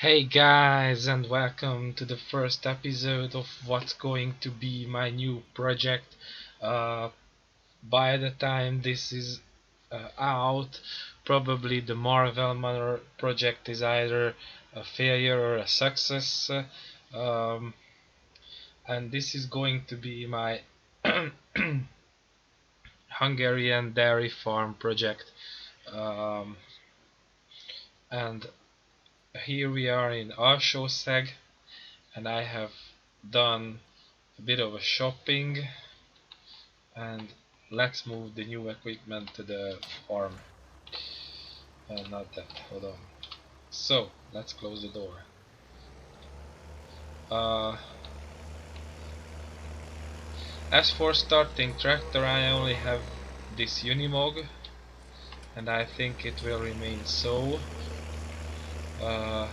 Hey guys, and welcome to the first episode of what's going to be my new project. Uh, by the time this is out, probably the Marvel Manor project is either a failure or a success. Um, and this is going to be my Hungarian dairy farm project. Um, and here we are in Alsószeg, and I have done a bit of a shopping, and let's move the new equipment to the farm. Not that, hold on. So let's close the door. uh, as for starting tractor, I only have this Unimog, and I think it will remain so. uh,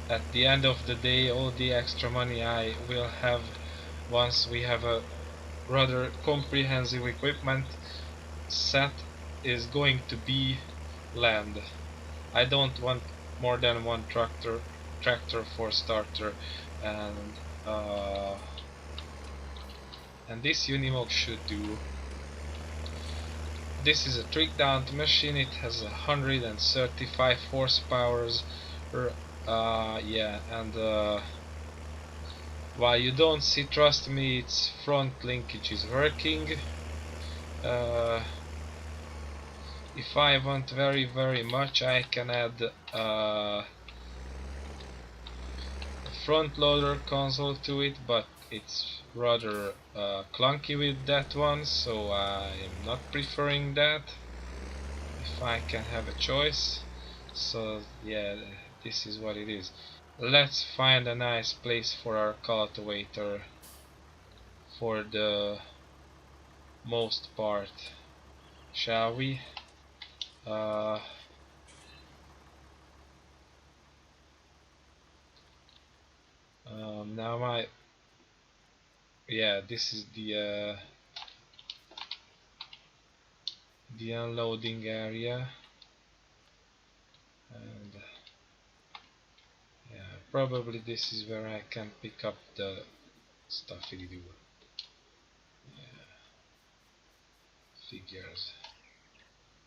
at the end of the day, all the extra money I will have once we have a rather comprehensive equipment set is going to be land. I don't want more than one tractor for starter, and uh, and this Unimog should do. This is a trick down machine. It has 135 horsepower. Yeah, and while you don't see, trust me, its front linkage is working. Uh, if I want very much, I can add a front loader console to it, but it's rather clunky with that one, so I'm not preferring that if I can have a choice. So yeah, this is what it is. Let's find a nice place for our cultivator for the most part, shall we? Uh, Now this is the unloading area, and yeah, probably this is where I can pick up the stuffy do. Yeah, figures.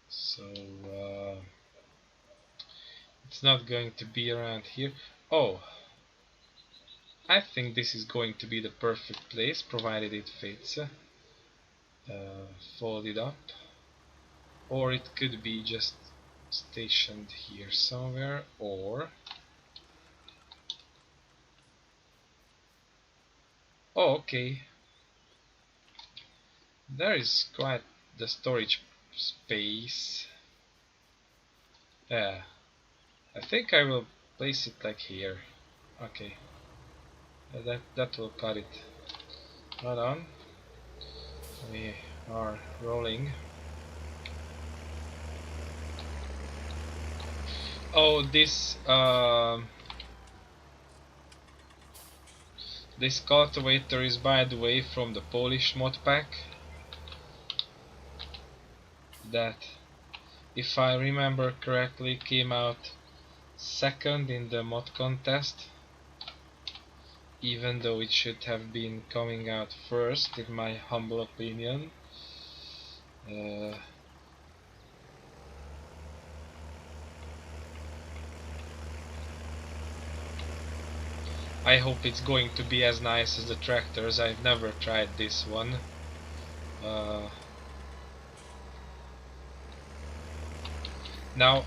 So it's not going to be around here. Oh, I think this is going to be the perfect place, provided it fits. Fold it up, or it could be just stationed here somewhere, or oh, okay, there is quite the storage space. Yeah, I think I will place it like here. Okay, that will cut it. Hold on, we are rolling. Oh, this cultivator is, by the way, from the Polish mod pack that, if I remember correctly, came out second in the mod contest, even though it should have been coming out first, in my humble opinion. I hope it's going to be as nice as the tractors. I've never tried this one. Now,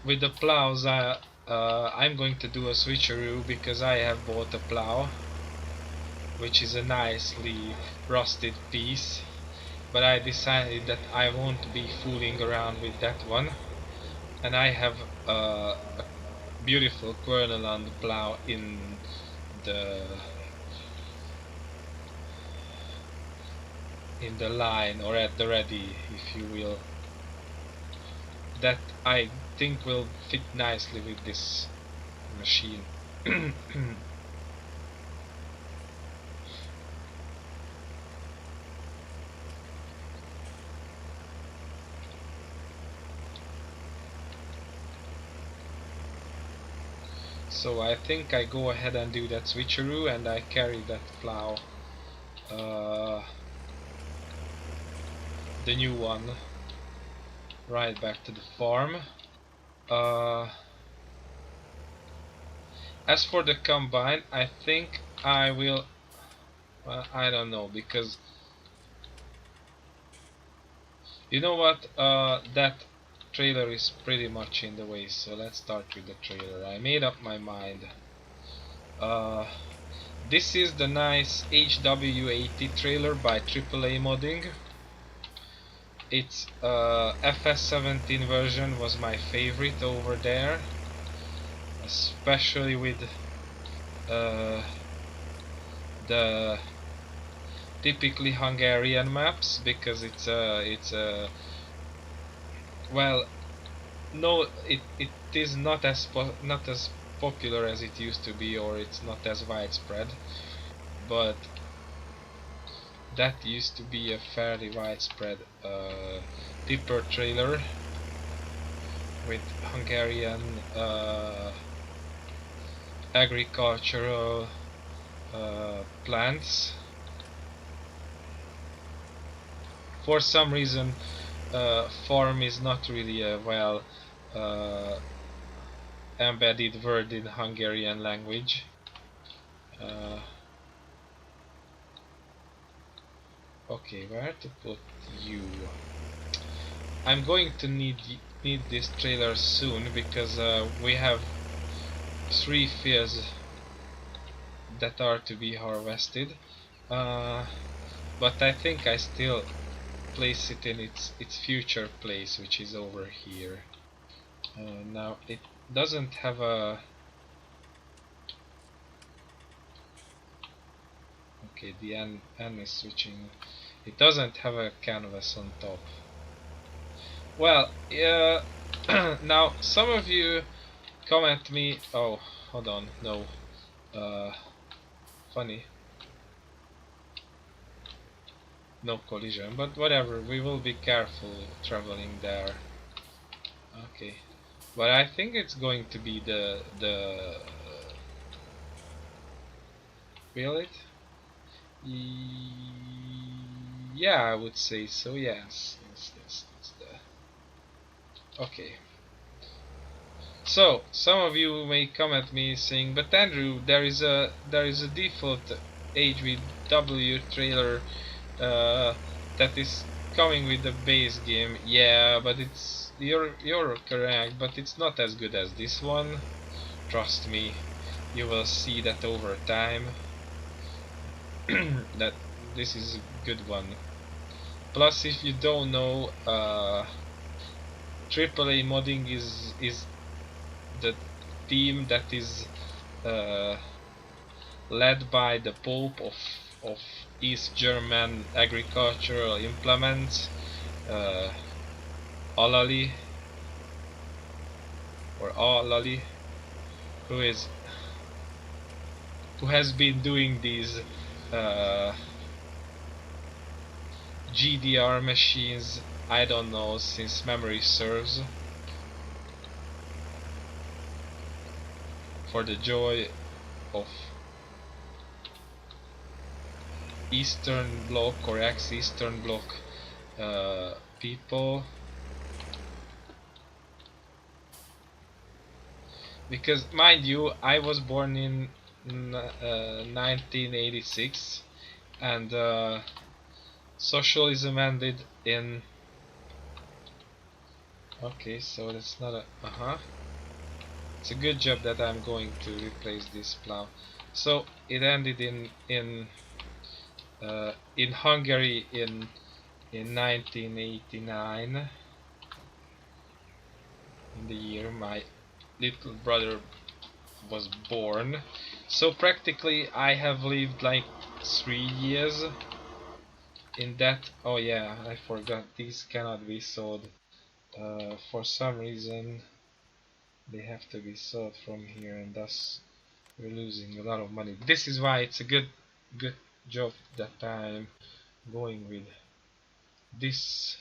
with the plows, I'm going to do a switcheroo, because I have bought a plow, which is a nicely rusted piece, but I decided that I won't be fooling around with that one, and I have a beautiful kernel on the plow the in the line, or at the ready, if you will, that I think will fit nicely with this machine. So I think I go ahead and do that switcheroo and I carry that plow, the new one, right back to the farm. Uh, as for the combine, I think I will. I don't know, because you know what? That trailer is pretty much in the way. So let's start with the trailer. I made up my mind. Uh, this is the nice HW80 trailer by AAA Modding. Its FS17 version was my favorite over there, especially with uh, the typically Hungarian maps, because it's a well, no, it is not as popular as it used to be, or it's not as widespread, but that used to be a fairly widespread tipper trailer with Hungarian agricultural plants. For some reason, farm is not really a well uh, embedded word in Hungarian language. Uh, okay, where to put you? I'm going to need this trailer soon, because we have 3 fields that are to be harvested. Uh, but I think I still place it in its future place, which is over here. Now it doesn't have a. Okay, the N is switching. It doesn't have a canvas on top. Well, yeah. Now some of you comment me. Oh, hold on, no. Uh, Funny, no collision, but whatever. We will be careful traveling there. Okay, but I think it's going to be the. Will it? Yeah, I would say so. Yes, yes, yes. That's the. Okay. So some of you may come at me saying, "But Andrew, there is a default HVW trailer that is coming with the base game." Yeah, but you're correct, but it's not as good as this one. Trust me, you will see that over time. That this is a good one. Plus, if you don't know, AAA modding is the team that is uh, led by the Pope of East German agricultural implements, uh, Alali or Alali, who is who has been doing these uh, GDR machines, I don't know, since memory serves, for the joy of Eastern Bloc or ex-Eastern Bloc people. Because mind you, I was born in 1986, and socialism ended in. Okay, so that's not a. It's a good job that I'm going to replace this plow. So it ended in Hungary in 1989, in the year my little brother was born. So practically I have lived like 3 years in that. Oh yeah, I forgot, these cannot be sold. For some reason they have to be sold from here, and thus we're losing a lot of money. This is why it's a good job that I'm going with this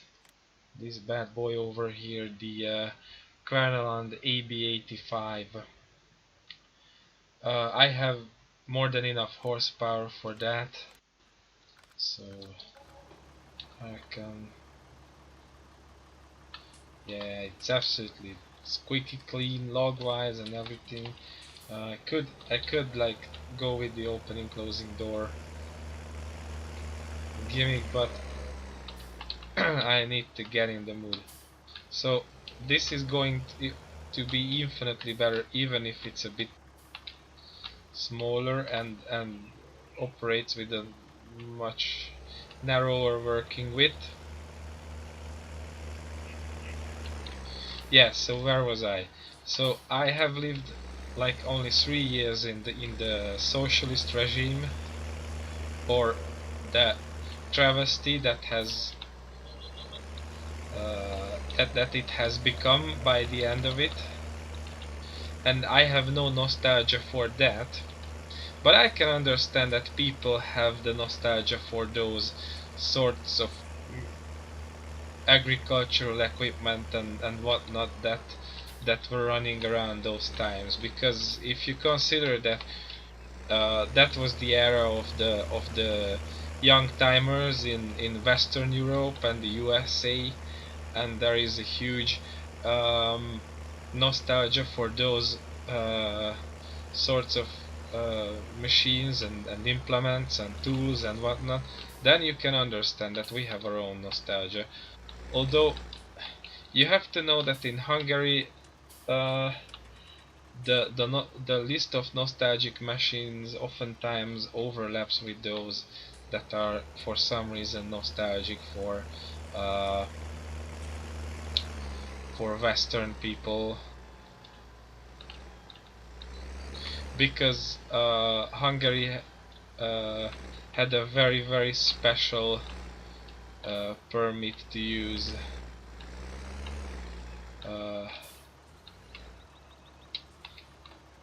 this bad boy over here, the Querneland AB85. I have more than enough horsepower for that, so I can. Yeah, it's absolutely squeaky clean log-wise and everything. I could like go with the opening closing door gimmick, but I need to get in the mood. So this is going to be infinitely better, even if it's a bit smaller and operates with a much narrower working width. Yeah, so where was I? So I have lived like only 3 years in the socialist regime, or the travesty that has that it has become by the end of it, and I have no nostalgia for that. But I can understand that people have the nostalgia for those sorts of agricultural equipment and whatnot that were running around those times. Because if you consider that that was the era of the young timers in Western Europe and the USA, and there is a huge um, nostalgia for those sorts of machines and implements and tools and whatnot, then you can understand that we have our own nostalgia. Although you have to know that in Hungary, uh, the list of nostalgic machines oftentimes overlaps with those that are for some reason nostalgic uh, for Western people, because Hungary had a very special permit to use uh,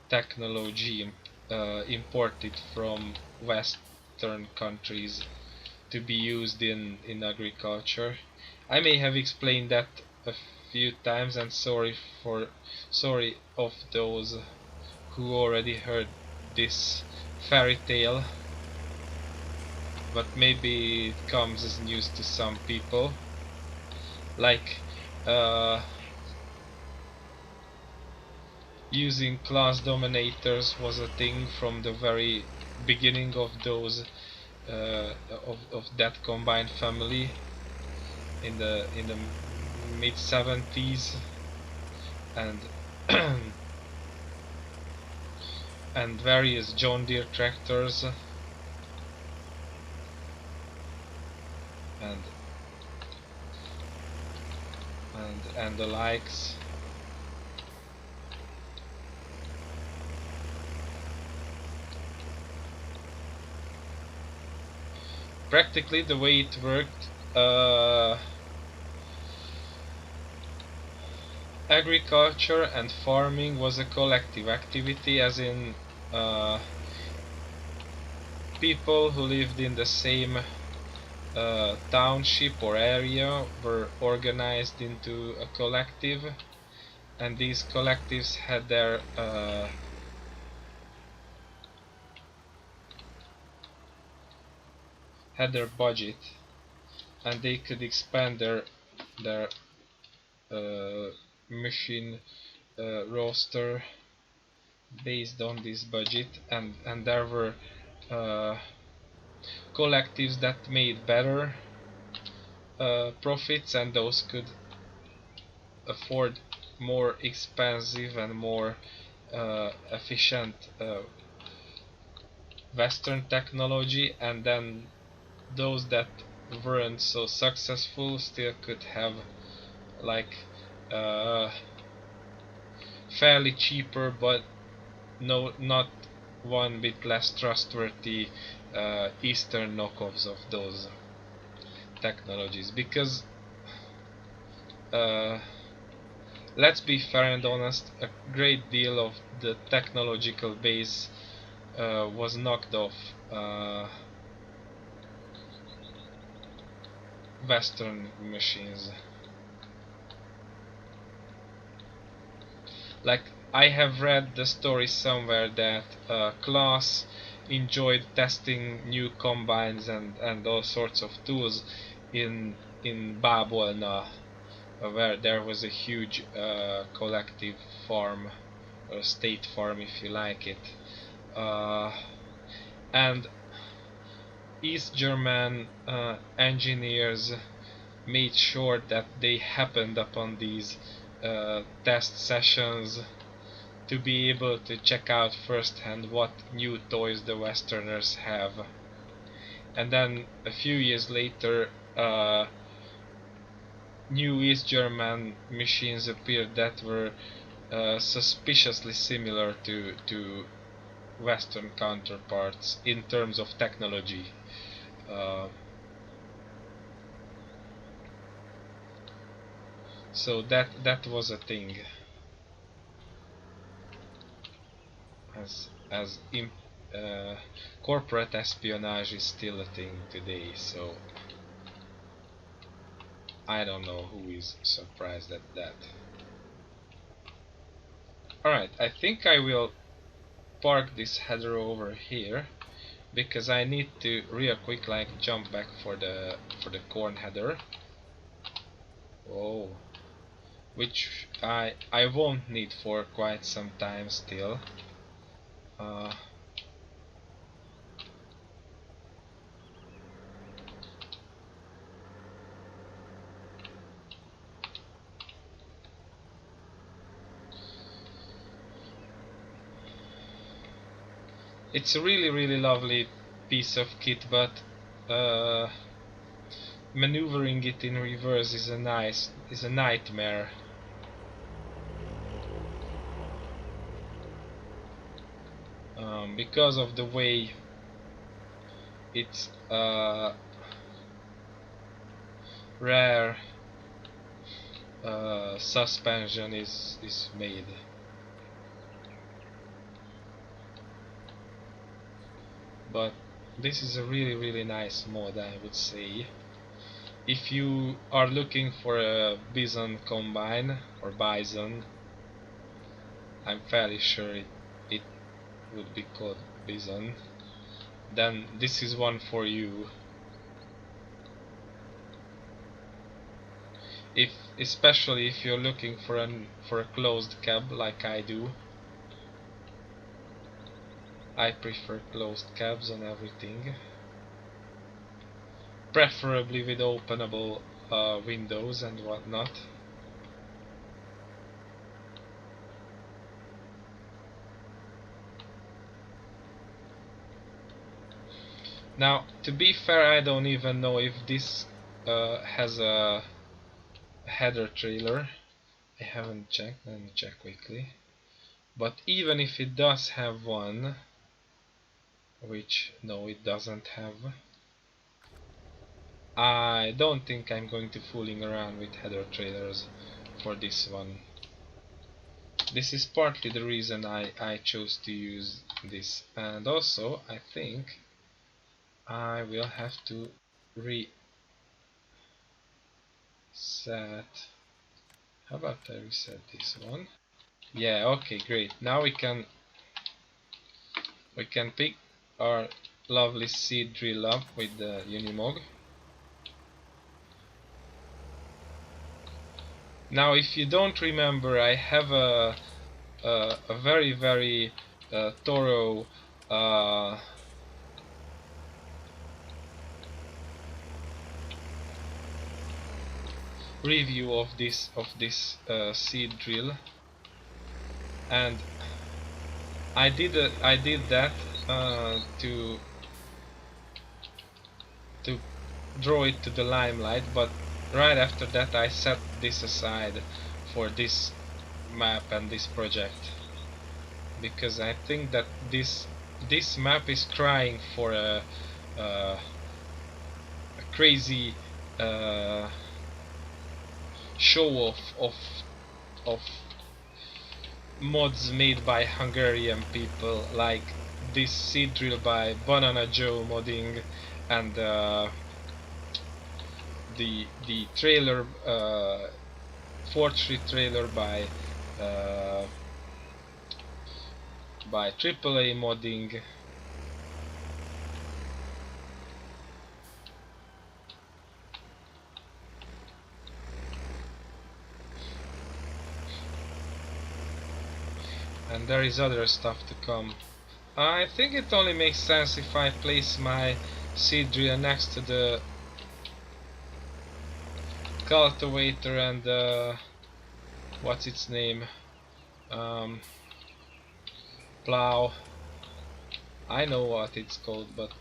technology imported from Western countries to be used in agriculture. I may have explained that a few times, and sorry of those who already heard this fairy tale, but maybe it comes as news to some people. Like uh, using class dominators was a thing from the very beginning of those of that combined family in the mid 70s, and and various John Deere tractors and and the likes. Practically the way it worked, agriculture and farming was a collective activity, as in uh, people who lived in the same township or area were organized into a collective, and these collectives had their budget, and they could expand their uh, machine roster based on this budget, and there were uh, collectives that made better profits, and those could afford more expensive and more efficient Western technology, and then those that weren't so successful still could have like uh, fairly cheaper, but no, not one bit less trustworthy Eastern knockoffs of those technologies. Because uh, let's be fair and honest, a great deal of the technological base was knocked off Western machines. Like I have read the story somewhere that Klaus enjoyed testing new combines and all sorts of tools in Bábolna, where there was a huge collective farm, or state farm if you like it. Uh, and East German engineers made sure that they happened upon these test sessions to be able to check out firsthand what new toys the Westerners have. And then a few years later, new East German machines appeared that were suspiciously similar to Western counterparts in terms of technology. Uh, so that was a thing, as uh, corporate espionage is still a thing today. So I don't know who is surprised at that. Alright, I think I will park this header over here because I need to real quick like jump back for the corn header. Oh, which I won't need for quite some time still. Uh, it's a really lovely piece of kit, but maneuvering it in reverse is a nightmare. Because of the way its rare suspension is made. But this is a really nice mod, I would say. If you are looking for a bison combine or bison, I'm fairly sure it would be called bison, then this is one for you. Especially if you're looking for a closed cab like I do. I prefer closed cabs on everything, preferably with openable windows and whatnot. Now, to be fair, I don't even know if this has a header trailer. I haven't checked. Let me check quickly. But even if it does have one, which no, it doesn't have, I don't think I'm going to fooling around with header trailers for this one. This is partly the reason I chose to use this, and also I think I will have to reset. How about I reset this one? Yeah, okay, great. Now we can pick our lovely seed drill up with the Unimog. Now, if you don't remember, I have a very thorough review of this seed drill, and I did that to draw it to the limelight, but right after that I set this aside for this map and this project, because I think that this map is crying for a crazy show of mods made by Hungarian people, like this seed drill by Banana Joe modding, and the trailer, forestry trailer by by AAA modding. And there is other stuff to come. I think it only makes sense if I place my seed drill next to the cultivator and what's its name? Um, plow. I know what it's called, but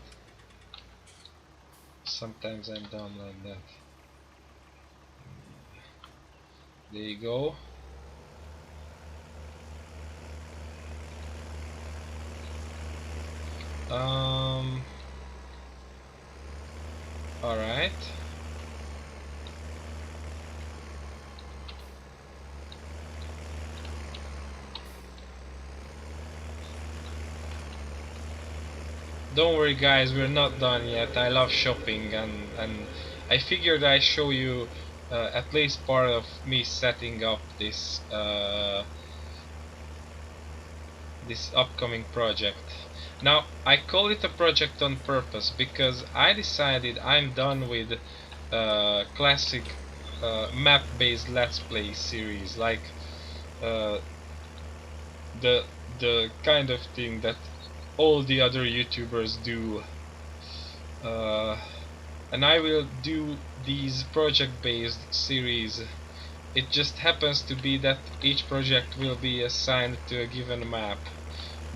sometimes I'm dumb like that. There you go. Alright. Don't worry guys, we're not done yet. I love shopping, and I figured I show you at least part of me setting up this upcoming project. Now I call it a project on purpose because I decided I'm done with classic map-based Let's Play series, like uh, the the kind of thing that all the other YouTubers do, and I will do these project-based series. It just happens to be that each project will be assigned to a given map,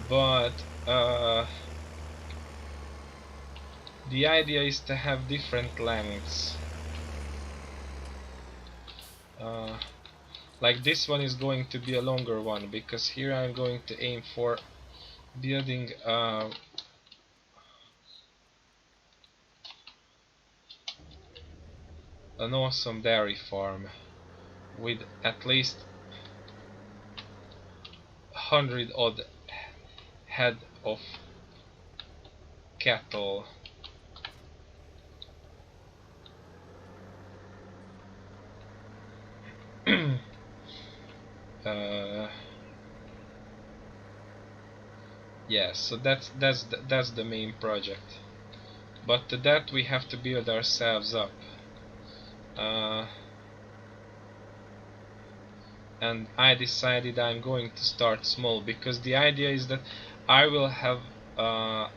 but the idea is to have different lengths. Uh, like this one is going to be a longer one because here I'm going to aim for building an awesome dairy farm with at least 100 odd head of cattle. uh, yeah, so that's the main project. But to that we have to build ourselves up. Uh, and I decided I'm going to start small because the idea is that I will have a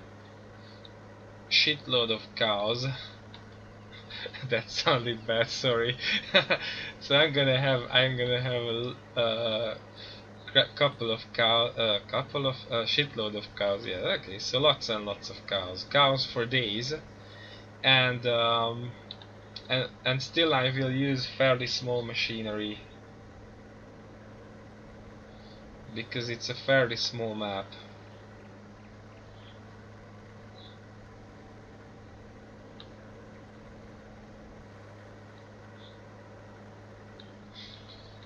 shitload of cows. That sounded bad, sorry. So I'm gonna have a couple of shitload of cows. Yeah, okay. So lots and lots of cows for days, and and still I will use fairly small machinery because it's a fairly small map.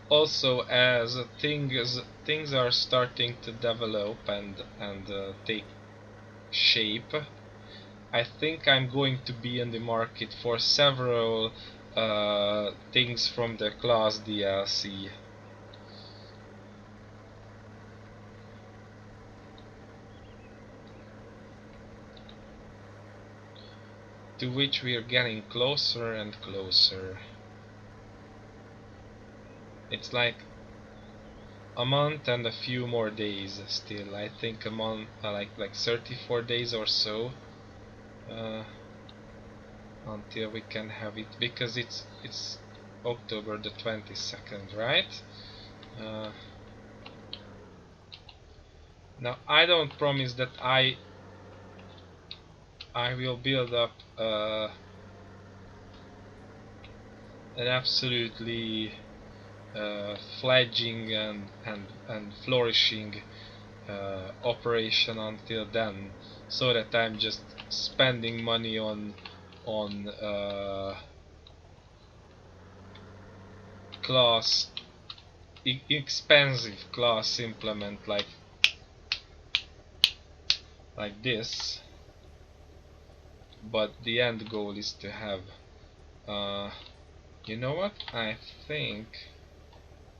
Also, as things are starting to develop and take shape, I think I'm going to be in the market for several things from the class DLC, to which we are getting closer and closer. It's like a month and a few more days still. I think a month, like 34 days or so, uh, until we can have it, because it's October the 22nd, right? Uh, Now I don't promise that I will build up an absolutely fledging and flourishing operation until then, so that I'm just spending money on class expensive class implement like this. But the end goal is to have you know what, I think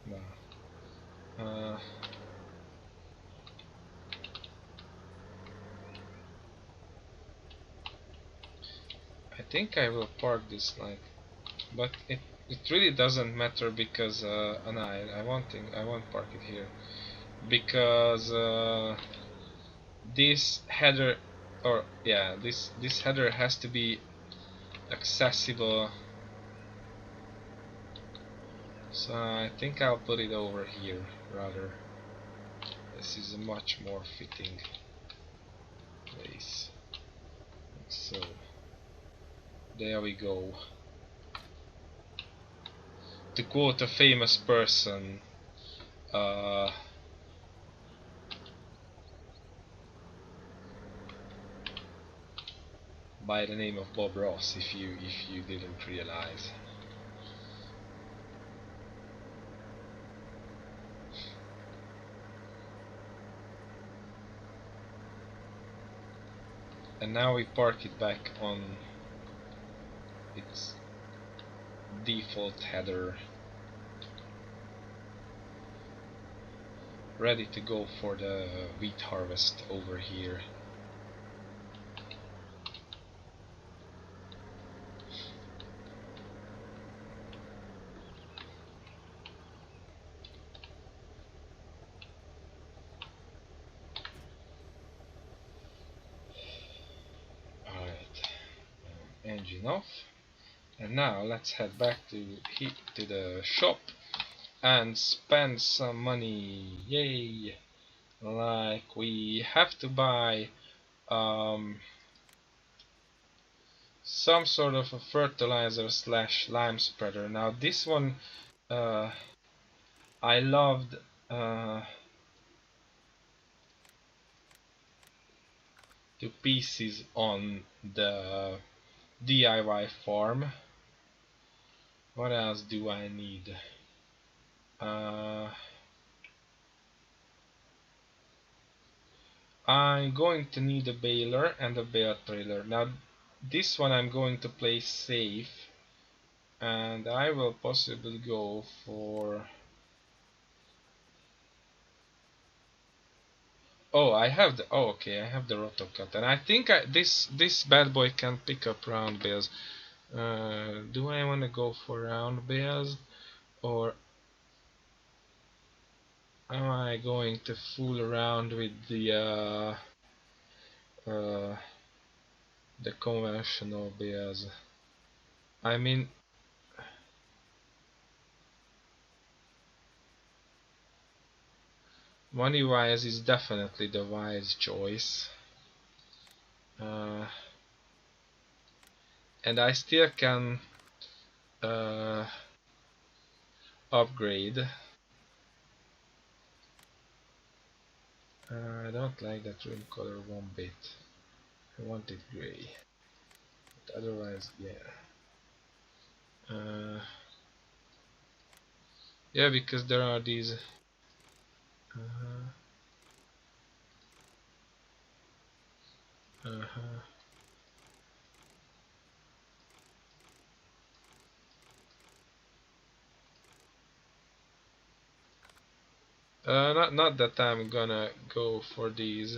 no, uh, think I will park this like, but it really doesn't matter because no, I won't park it here because this header, or yeah, this header has to be accessible. So I think I'll put it over here rather. This is a much more fitting place. So there we go. To quote a famous person, uh, by the name of Bob Ross, if you didn't realize. And now we park it back on its default header, ready to go for the wheat harvest over here. Alright, engine off. And now let's head back to the shop and spend some money. Yay! Like we have to buy some sort of a fertilizer slash lime spreader. Now this one I loved to pieces on the DIY farm. What else do I need? I'm going to need a baler and a bale trailer. Now this one I'm going to play safe, and I will possibly go for... Oh, I have the... Oh, okay, I have the rotocut, and I think this bad boy can pick up round bales. Do I want to go for round bales, or am I going to fool around with the conventional bales? I mean, money wise is definitely the wise choice, and I still can upgrade. I don't like that rim color one bit. I want it gray. But otherwise, yeah. Yeah, because there are these. Uh-huh. Uh-huh. Not that I'm gonna go for these.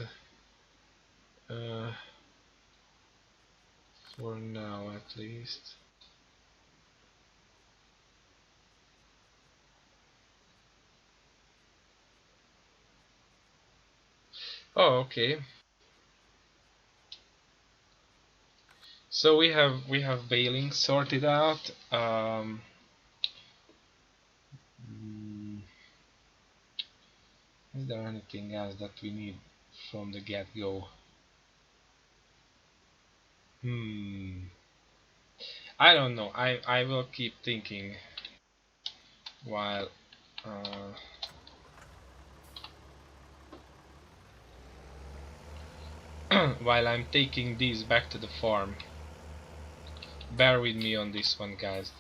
For now, at least. Oh, okay. So we have baling sorted out. Is there anything else that we need from the get-go? I don't know. I will keep thinking while while I'm taking these back to the farm. Bear with me on this one, guys.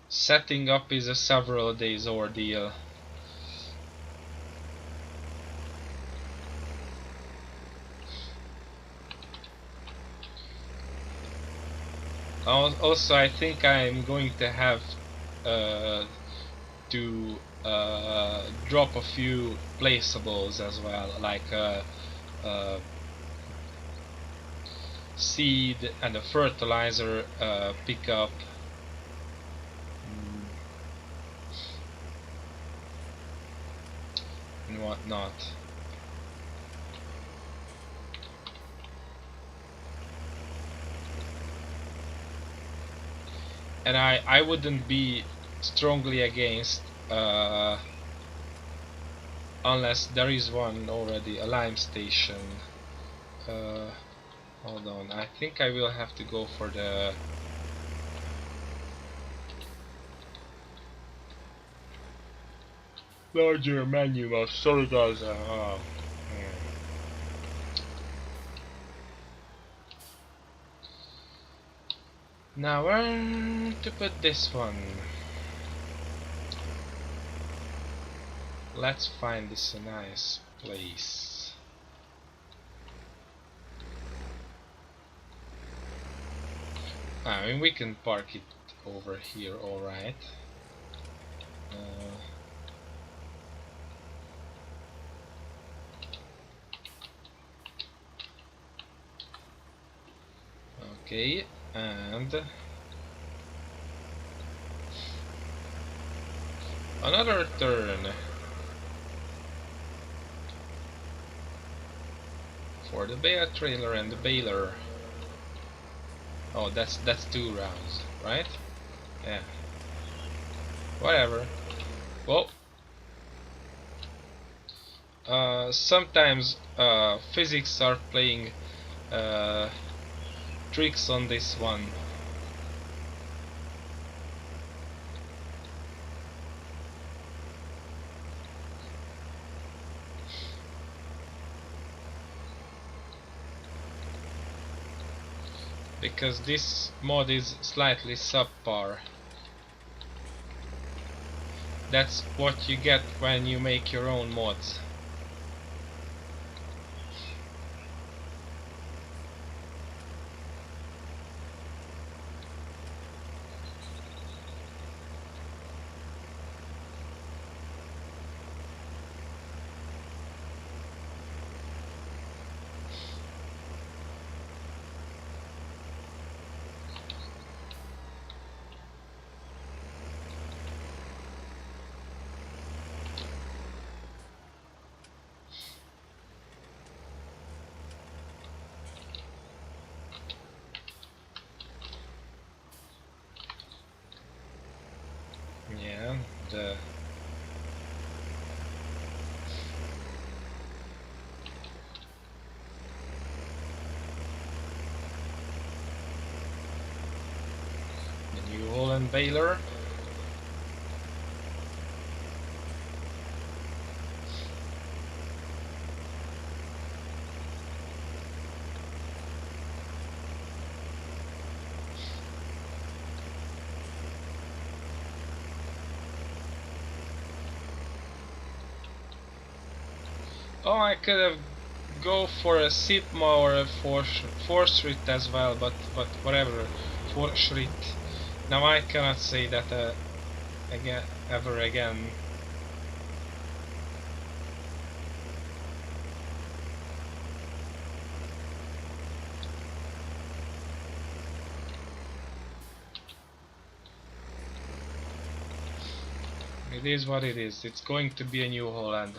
Setting up is a several days ordeal. Also, I think I'm going to have to drop a few placeables as well, like seed and the fertilizer pickup and whatnot. And I wouldn't be strongly against unless there is one already, a lime station. Hold on, I think I will have to go for the larger menu of sodas. Oh, yeah. Now where to put this one? Let's find this a nice place. I mean, we can park it over here, alright. Okay, and another turn for the bale trailer and the baler. Oh, that's 2 rounds, right? Yeah. Whatever. Well, sometimes physics are playing tricks on this one. Because this mod is slightly subpar. That's what you get when you make your own mods. Yeah, the New Holland baler. Oh, I could have go for a Sipma or a Forschritt as well, but whatever, Forschritt. Now I cannot say that again, ever again. It is what it is. It's going to be a New Holland.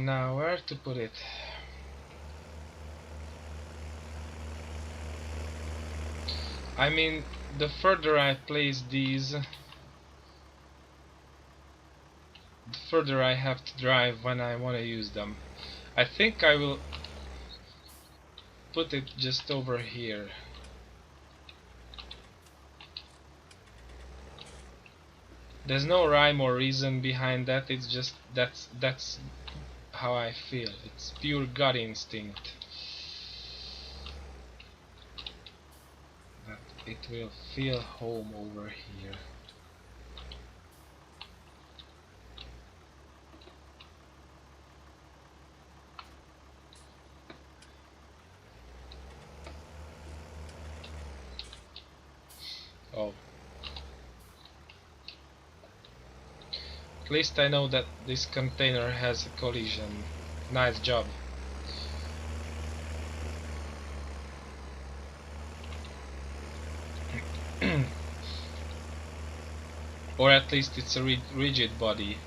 Now where to put it? I mean, the further I place these, the further I have to drive when I want to use them. I think I will put it just over here. There's no rhyme or reason behind that, it's just that's how I feel. It's pure gut instinct. That it will feel home over here. Oh. At least I know that this container has a collision. Nice job. or at least it's a rigid body.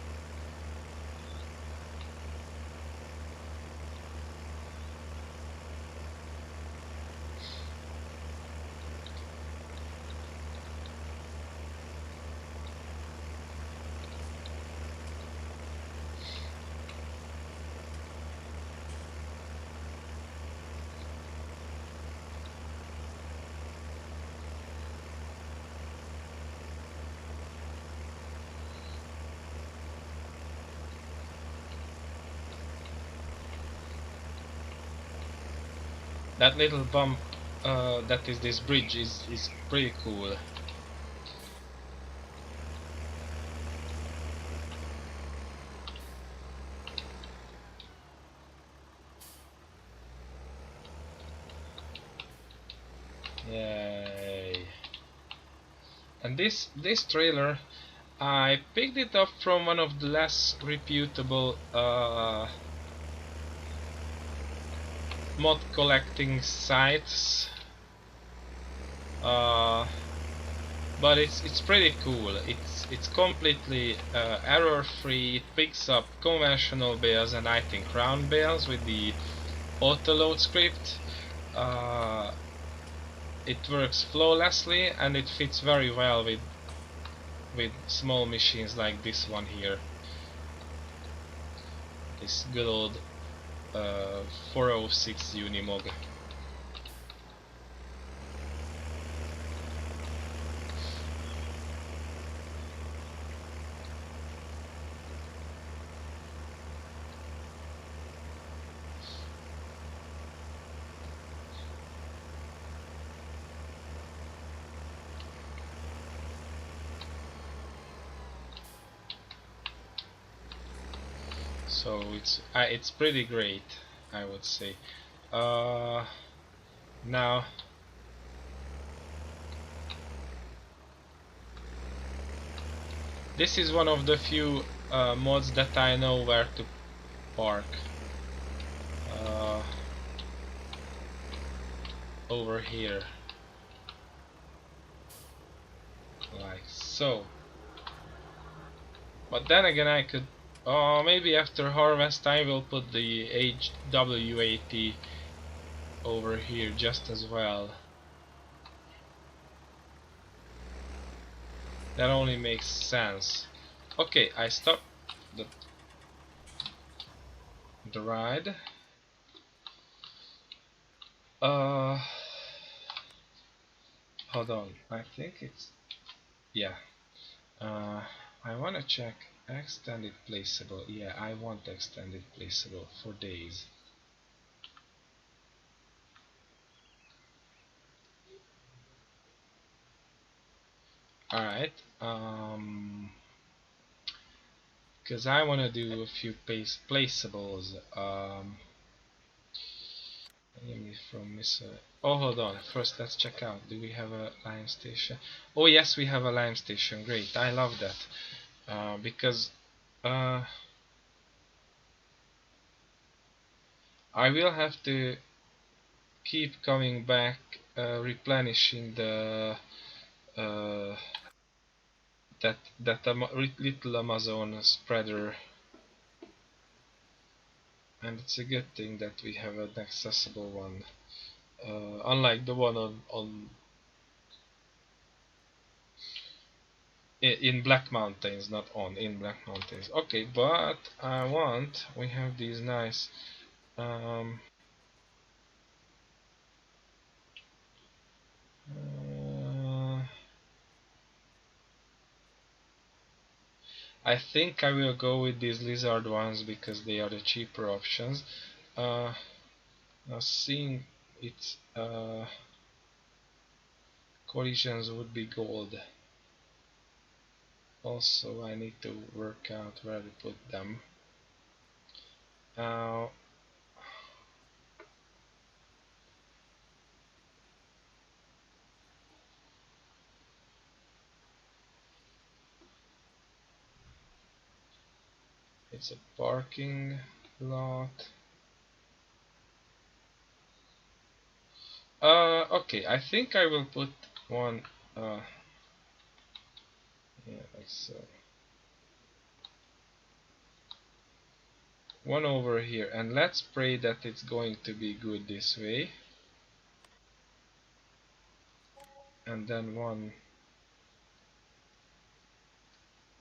That little bump that is this bridge is pretty cool. Yay. And this trailer, I picked it up from one of the less reputable mod collecting sites, uh, but it's pretty cool. It's completely error free. It picks up conventional bales and I think round bales with the autoload script. Uh, it works flawlessly and it fits very well with small machines like this one here. This good old 406 Unimog. So it's pretty great, I would say. Now this is one of the few mods that I know where to park. Uh, Over here, like so. But then again, I could. Maybe after harvest, I will put the HW80 over here just as well. That only makes sense. Okay, I stop the ride. Hold on. I think it's yeah. Uh, I wanna check extended placeable. Yeah, I want extended placeable for days. All right. Because I want to do a few placeables. From Mr. Oh, hold on. First, let's check out. Do we have a lime station? Oh, yes, we have a lime station. Great. I love that. Because uh, I will have to keep coming back, replenishing the uh, that little Amazon spreader, and it's a good thing that we have an accessible one, unlike the one on in Black Mountains, not on in Black Mountains. Okay, but we have these nice. Um, uh, I think I will go with these lizard ones because they are the cheaper options. Uh, Now seeing its collisions would be gold. Also, I need to work out where to put them. Now, it's a parking lot. Okay, I think I will put one. Yeah, like so. One over here, and let's pray that it's going to be good this way. And then one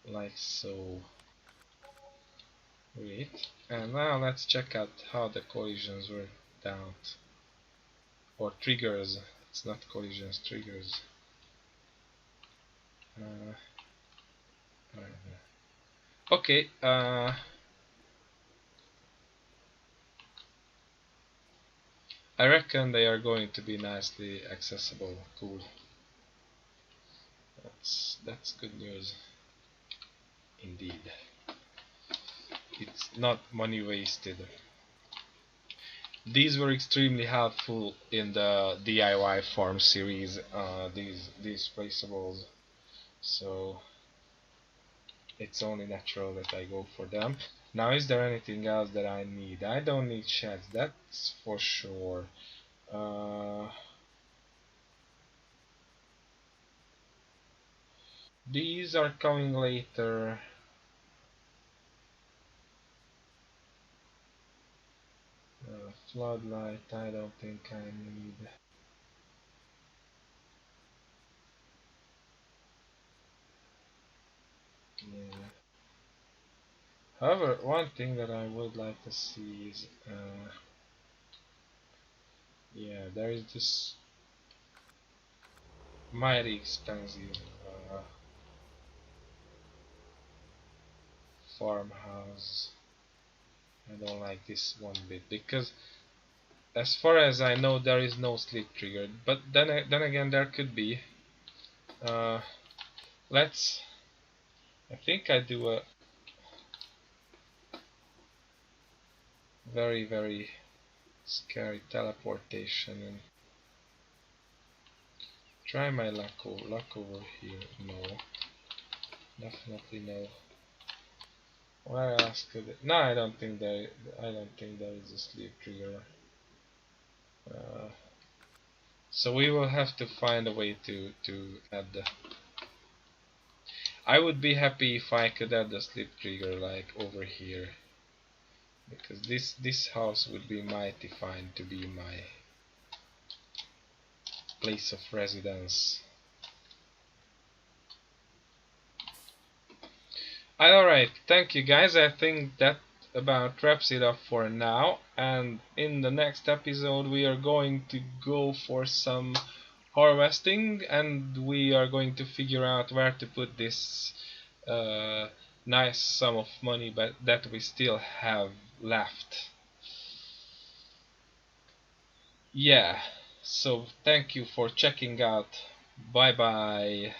like so. Wait. And now let's check out how the collisions work out. Or triggers. It's not collisions, triggers. Uh, okay, I reckon they are going to be nicely accessible. Cool. That's good news. Indeed. It's not money wasted. These were extremely helpful in the DIY farm series, these placeables. So it's only natural that I go for them. Now, is there anything else that I need? I don't need sheds, that's for sure. Uh, these are coming later. Floodlight, I don't think I need. Yeah. However, one thing that I would like to see is, yeah, there is this mighty expensive uh, farmhouse. I don't like this one bit because, as far as I know, there is no sleep trigger. But then again, there could be. Uh, let's. I think I do a very scary teleportation and try my luck over here. No, definitely no. Where else could it? No, I don't think there. I don't think there is a sleep trigger. Uh, so we will have to find a way to add the. I would be happy if I could add the sleep trigger like over here, because this house would be mighty fine to be my place of residence. Alright, thank you guys. I think that about wraps it up for now. And in the next episode, we are going to go for some harvesting and we are going to figure out where to put this uh, nice sum of money but that we still have left. Yeah, so thank you for checking out. Bye bye.